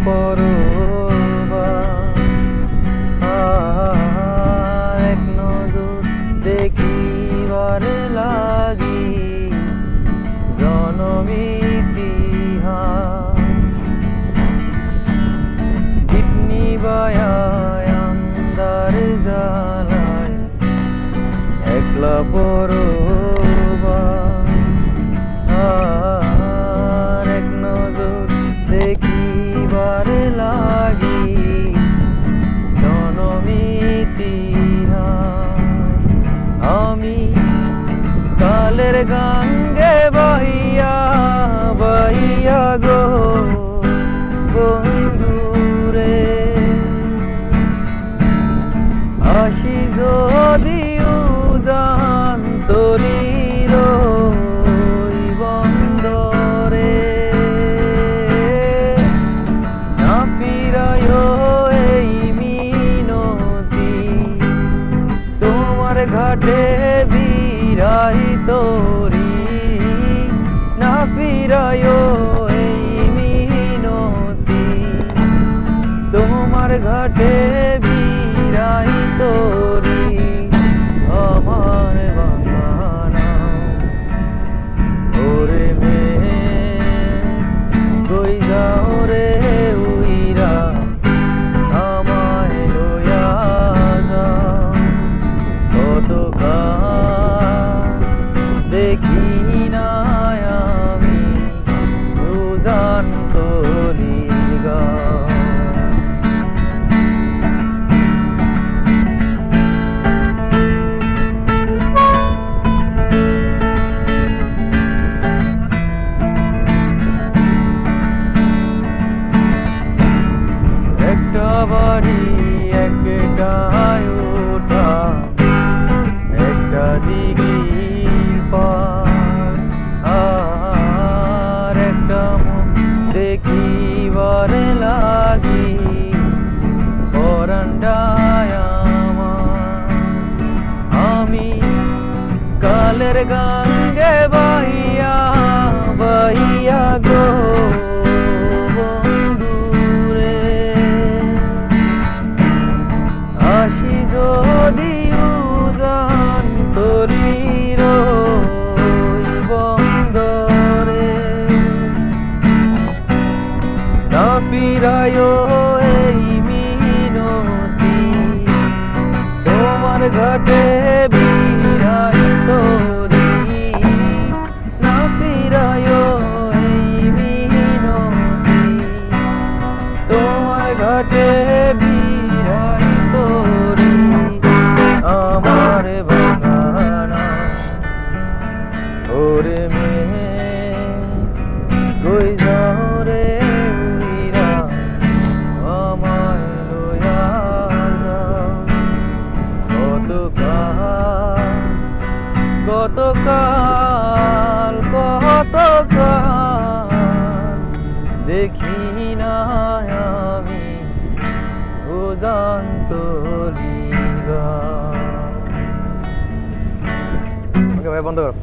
পরবাস এক নজর দেখিবার লাগি জনম ইতিহাস দীপ নিবায় আন্ধার জ্বালায় একলা পরবাস এক নজর দেখিবার লাগি জনম ইতিহাস আমি কালের গঙ্গে বহিয়া বহিয়া গো বন্ধুরে আসি যদি উজান তলির বন্দরে না ফিরায় এই মিনতি তোমার ঘাটে বিরাই তোরি না ফিরায় এই মিনতি তোমার ঘাটে বিরাই তোরি আমার বাংলা ওরে মে কই যাও রে উইরা আমায় লইয়া যাও কতকাল দেখি না আমি উজান তলির গাঁও একটা বাড়ি একটাই ওঠা একটা দিঘির পার আর একটা মুখ দেখিবার লাগি পরান্ডায় আমার আমি কালের গঙ্গে বহিয়া বহিয়া গো আসি যদি উজান তলির বন্দরে না ফিরায় এই মিনতি তোমার ঘাটে বিরাই তোরি না ফিরায় এই মিনতি তোমার ঘাটে বিরাই তোরি আমার বাঙানা ওরে মে কই যাও রে উইরা আমায় লইয়া যাও কতকাল দেখি না আমি উজান তলির গাঁও। ওকে ভাই বন্ধ করো।